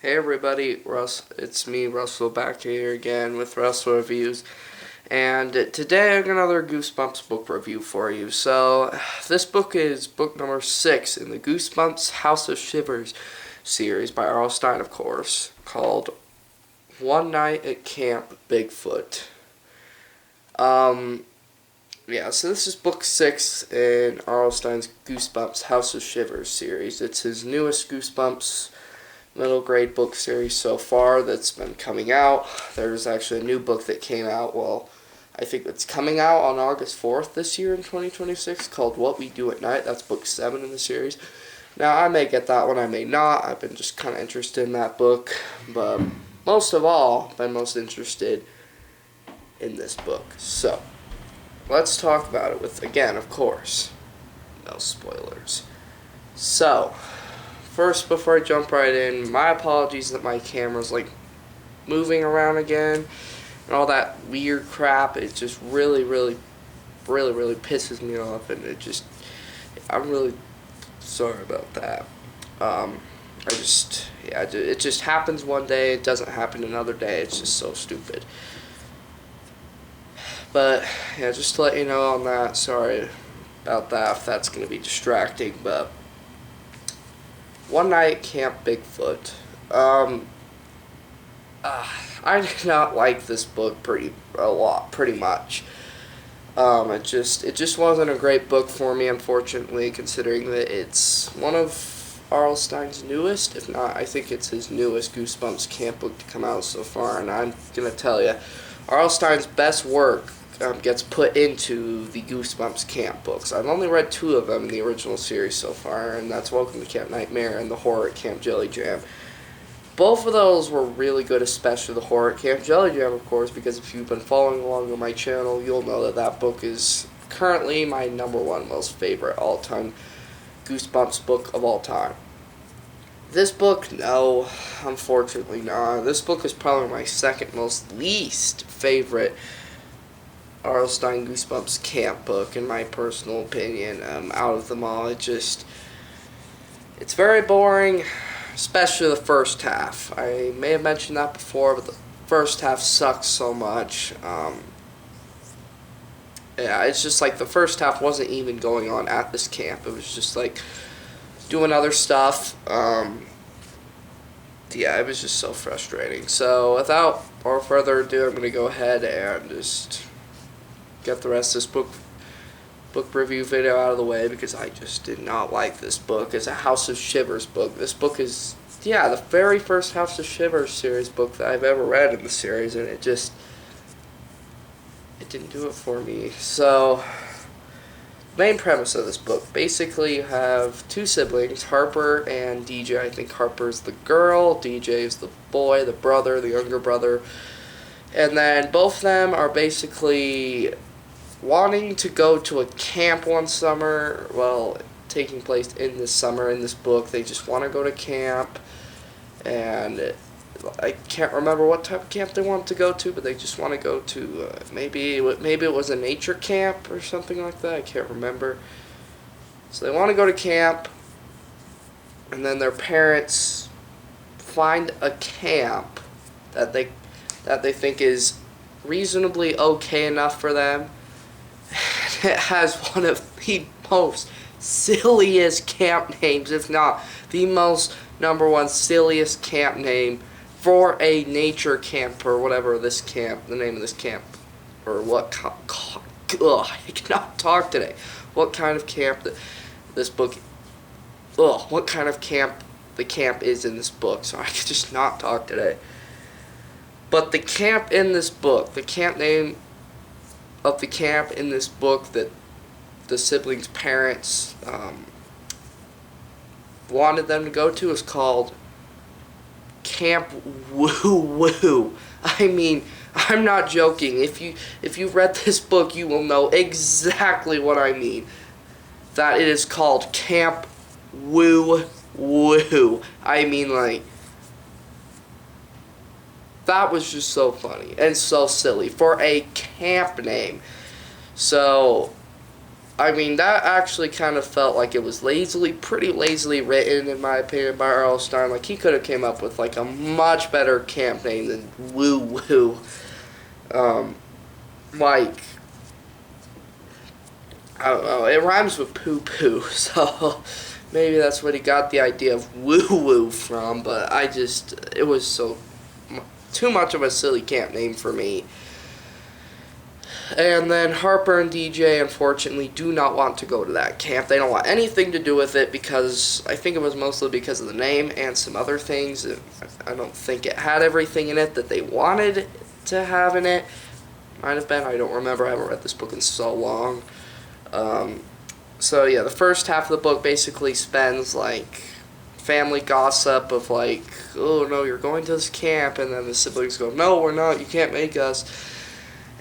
Hey everybody, it's me, Russell, back here again with Russell Reviews. And today I got another Goosebumps book review for you. So, this book is book number 6 in the Goosebumps House of Shivers series by Stine, of course, called One Night at Camp Bigfoot. So this is book 6 in Stine's Goosebumps House of Shivers series. It's his newest Goosebumps middle grade book series so far that's been coming out. There's actually a new book that came out, I think it's coming out on August 4th this year in 2026, called What We Do at Night. That's book 7 in the series. Now, I may get that one, I may not. I've been just kind of interested in that book, but most of all, I've been most interested in this book. So, let's talk about it with, again, of course, no spoilers. So, first, before I jump right in, my apologies that my camera's moving around again and all that weird crap. It just really pisses me off, and I'm really sorry about that. It just happens one day, it doesn't happen another day. It's just so stupid. But yeah, just to let you know on that, sorry about that if that's going to be distracting, but One Night at Camp Bigfoot. I did not like this book pretty much. It just wasn't a great book for me, unfortunately, considering that it's one of R.L. Stine's newest, if not, I think it's his newest Goosebumps camp book to come out so far, and I'm gonna tell you, R.L. Stine's best work gets put into the Goosebumps camp books. I've only read 2 of them in the original series so far, and that's Welcome to Camp Nightmare and The Horror at Camp Jelly Jam. Both of those were really good, especially The Horror at Camp Jelly Jam, of course, because if you've been following along on my channel, you'll know that that book is currently my #1 most favorite all-time Goosebumps book of all time. This book, no, unfortunately not. This book is probably my second most least favorite R.L. Stine Goosebumps camp book, in my personal opinion. Out of them all, it's very boring, especially the first half. I may have mentioned that before, but the first half sucks so much. It's just the first half wasn't even going on at this camp. It was just doing other stuff. It was just so frustrating. So without more further ado, I'm going to go ahead and just get the rest of this book review video out of the way, because I just did not like this book. It's a House of Shivers book. This book is, the very first House of Shivers series book that I've ever read in the series, and it didn't do it for me. So, main premise of this book, basically you have 2 siblings, Harper and DJ. I think Harper's the girl, DJ is the boy, the brother, the younger brother. And then both of them are basically wanting to go to a camp one summer, taking place in this summer in this book. They just want to go to camp, and I can't remember what type of camp they want to go to, but they just want to go to, maybe it was a nature camp or something like that, I can't remember. So they want to go to camp, and then their parents find a camp that they think is reasonably okay enough for them. It has one of the most silliest camp names, if not the most #1 silliest camp name for a nature camp, or whatever the name of this camp, or what, I cannot talk today. What kind of camp this book, what kind of camp the camp is in this book, so I can just not talk today. But the camp in this book, the camp name of the camp in this book that the siblings' parents wanted them to go to is called Camp Woo Woo. I mean, I'm not joking. If you've read this book, you will know exactly what I mean. That it is called Camp Woo Woo. I mean, that was just so funny and so silly for a camp name. So, I mean, that actually kind of felt like it was pretty lazily written, in my opinion, by R.L. Stine. Like, he could have came up with, like, a much better camp name than Woo Woo. Like, I don't know, it rhymes with poo poo, so maybe that's what he got the idea of Woo Woo from, but it was too much of a silly camp name for me. And then Harper and DJ, unfortunately, do not want to go to that camp. They don't want anything to do with it because I think it was mostly because of the name and some other things. I don't think it had everything in it that they wanted to have in it. Might have been. I don't remember. I haven't read this book in so long. So, yeah, the first half of the book basically spends, like, family gossip of, like, oh, no, you're going to this camp. And then the siblings go, no, we're not. You can't make us.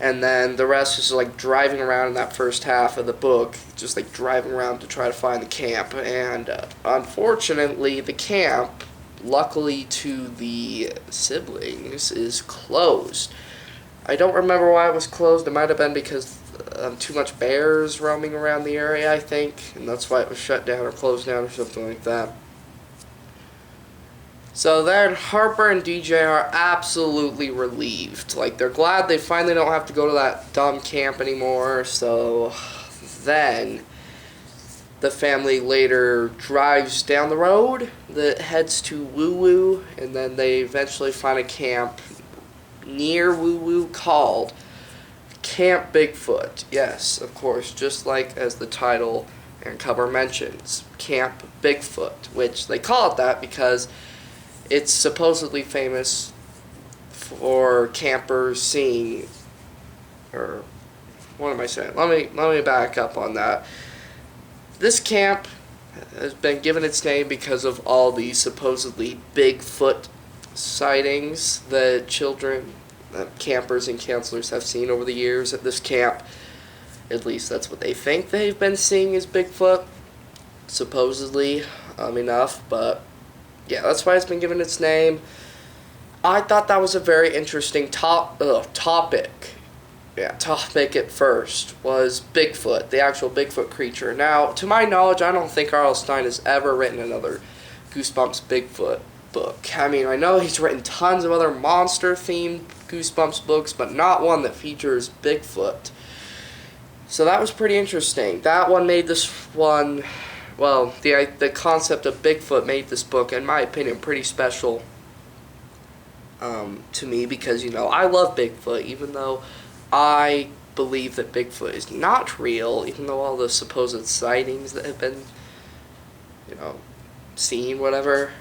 And then the rest is like driving around in that first half of the book, just like driving around to try to find the camp. And unfortunately, the camp, luckily to the siblings, is closed. I don't remember why it was closed. It might have been because too much bears roaming around the area, I think. And that's why it was shut down or closed down or something like that. So then Harper and DJ are absolutely relieved. Like, they're glad they finally don't have to go to that dumb camp anymore. So then the family later drives down the road that heads to Woo Woo, and then they eventually find a camp near Woo Woo called Camp Bigfoot. Yes, of course, just like as the title and cover mentions, Camp Bigfoot, which they call it that because it's supposedly famous for campers seeing, or what am I saying? Let me back up on that. This camp has been given its name because of all the supposedly Bigfoot sightings that campers and counselors have seen over the years at this camp. At least that's what they think they've been seeing as Bigfoot, supposedly enough, but yeah, that's why it's been given its name. I thought that was a very interesting topic. Yeah, topic at first was Bigfoot, the actual Bigfoot creature. Now, to my knowledge, I don't think R.L. Stine has ever written another Goosebumps Bigfoot book. I mean, I know he's written tons of other monster-themed Goosebumps books, but not one that features Bigfoot. So that was pretty interesting. That one made this one... Well, the concept of Bigfoot made this book, in my opinion, pretty special to me because, you know, I love Bigfoot, even though I believe that Bigfoot is not real, even though all the supposed sightings that have been, you know, seen, whatever.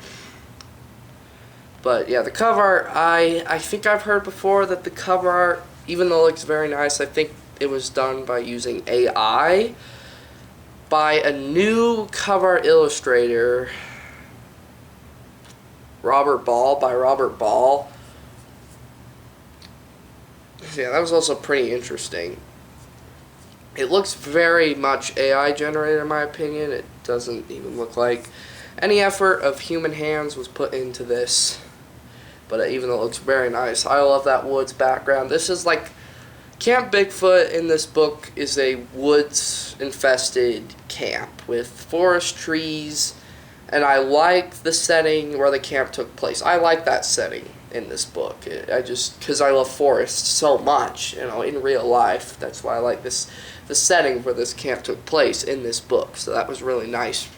But, yeah, the cover art, I think I've heard before that the cover art, even though it looks very nice, I think it was done by using AI, by a new cover illustrator, Robert Ball. Yeah, that was also pretty interesting. It looks very much AI generated in my opinion. It doesn't even look like any effort of human hands was put into this. But even though it looks very nice, I love that woods background. This is like Camp Bigfoot in this book is a woods-infested camp with forest trees, and I like the setting where the camp took place. I like that setting in this book. Because I love forests so much, you know, in real life. That's why I like the setting where this camp took place in this book. So that was really nice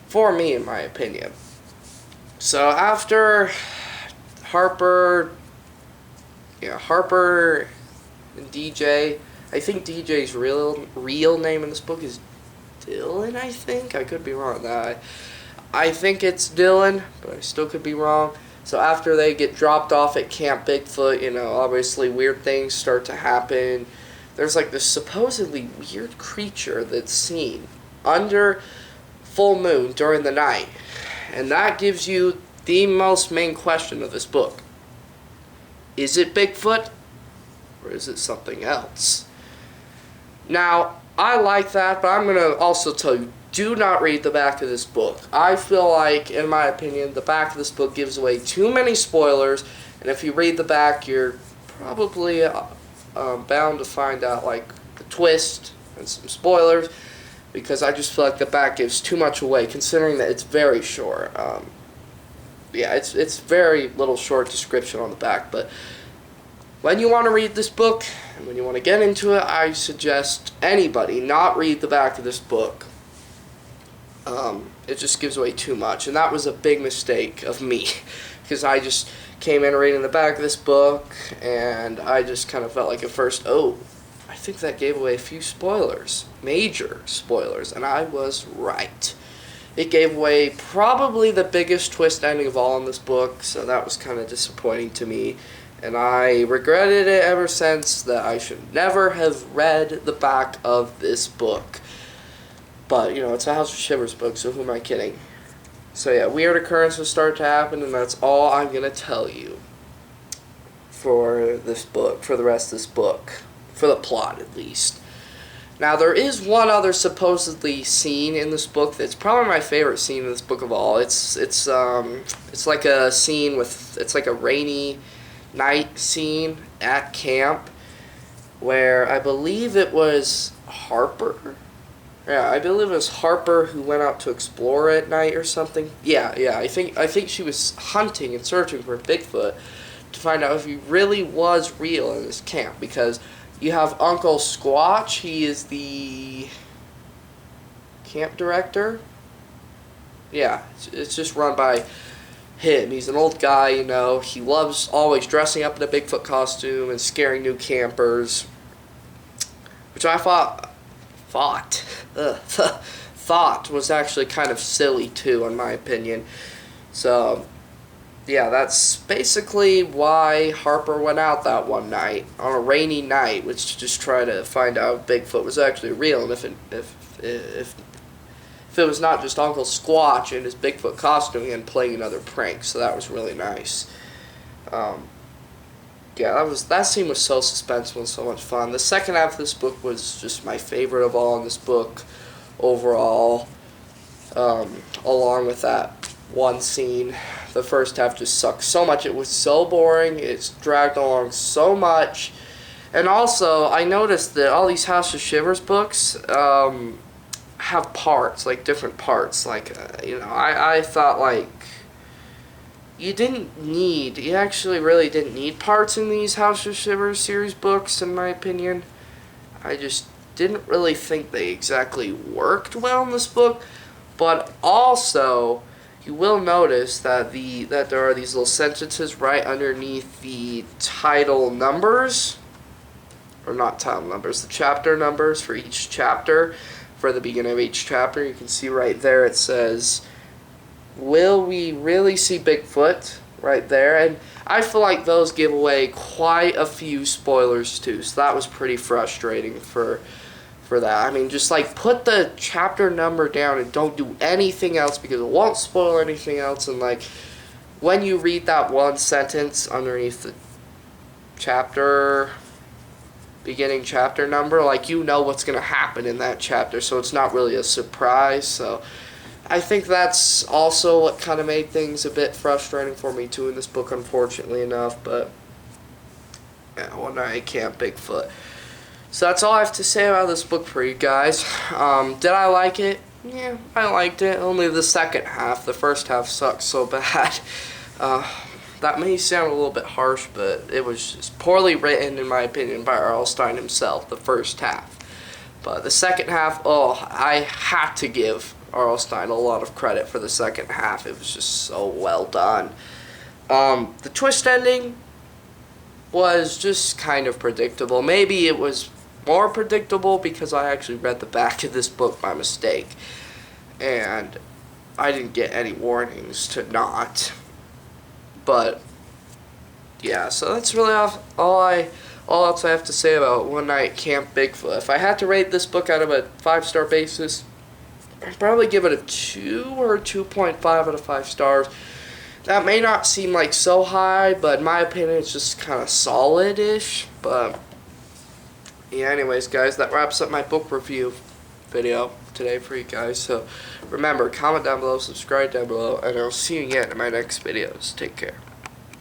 for me, in my opinion. So after Harper and DJ, I think DJ's real name in this book is Dylan, I think. I could be wrong on that. I think it's Dylan, but I still could be wrong. So after they get dropped off at Camp Bigfoot, you know, obviously weird things start to happen. There's like this supposedly weird creature that's seen under full moon during the night. And that gives you the most main question of this book. Is it Bigfoot? Or is it something else? Now, I like that, but I'm going to also tell you, do not read the back of this book. I feel like, in my opinion, the back of this book gives away too many spoilers, and if you read the back, you're probably bound to find out, like, the twist and some spoilers, because I just feel like the back gives too much away, considering that it's very short. Yeah, it's very little short description on the back, but when you want to read this book, and when you want to get into it, I suggest anybody not read the back of this book. It just gives away too much, and that was a big mistake of me, because I just came in reading the back of this book, and I just kind of felt like at first, oh, I think that gave away a few spoilers, major spoilers, and I was right. It gave away probably the biggest twist ending of all in this book, so that was kind of disappointing to me, and I regretted it ever since, that I should never have read the back of this book. But, you know, it's a House of Shivers book, so who am I kidding? So yeah, weird occurrences start to happen, and that's all I'm going to tell you for this book, for the rest of this book. For the plot, at least. Now, there is one other supposedly scene in this book that's probably my favorite scene in this book of all. It's like a scene with, it's like a rainy night scene at camp, where I believe it was Harper. Yeah, I believe it was Harper who went out to explore at night or something. Yeah, I think she was hunting and searching for Bigfoot to find out if he really was real in this camp, because you have Uncle Squatch. He is the camp director. Yeah, it's just run by him. He's an old guy, you know. He loves always dressing up in a Bigfoot costume and scaring new campers, which I thought was actually kind of silly too, in my opinion. So yeah, that's basically why Harper went out that one night on a rainy night, was to just try to find out if Bigfoot was actually real, and if it was not just Uncle Squatch in his Bigfoot costume and playing another prank. So that was really nice. Yeah, that scene was so suspenseful and so much fun. The second half of this book was just my favorite of all in this book overall, along with that one scene. The first half just sucked so much. It was so boring. It's dragged along so much. And also, I noticed that all these House of Shivers books have parts, like different parts. Like, you know, I thought, like, you actually really didn't need parts in these House of Shivers series books, in my opinion. I just didn't really think they exactly worked well in this book. But also, you will notice that there are these little sentences right underneath the title numbers, or not title numbers, the chapter numbers for each chapter. For the beginning of each chapter, you can see right there it says, "Will we really see Bigfoot?" right there. And I feel like those give away quite a few spoilers too, so that was pretty frustrating for that. I mean, just like put the chapter number down and don't do anything else, because it won't spoil anything else. And like when you read that one sentence underneath the beginning chapter number, like, you know what's going to happen in that chapter, so it's not really a surprise. So I think that's also what kind of made things a bit frustrating for me too in this book, unfortunately enough. But yeah, One Night at Camp Bigfoot. So that's all I have to say about this book for you guys. Did I like it? Yeah, I liked it. Only the second half. The first half sucked so bad. That may sound a little bit harsh, but it was just poorly written, in my opinion, by R.L. Stine himself, the first half. But the second half, I had to give R.L. Stine a lot of credit for the second half. It was just so well done. The twist ending was just kind of predictable. Maybe it was more predictable because I actually read the back of this book by mistake, and I didn't get any warnings to not. But yeah, so that's really all else I have to say about One Night at Camp Bigfoot. If I had to rate this book out of a 5-star basis, I'd probably give it a 2 or 2.5 out of 5 stars. That may not seem like so high, but in my opinion, it's just kind of solid-ish. But yeah, anyways, guys, that wraps up my book review video today for you guys. So remember, comment down below, subscribe down below, and I'll see you again in my next videos. Take care.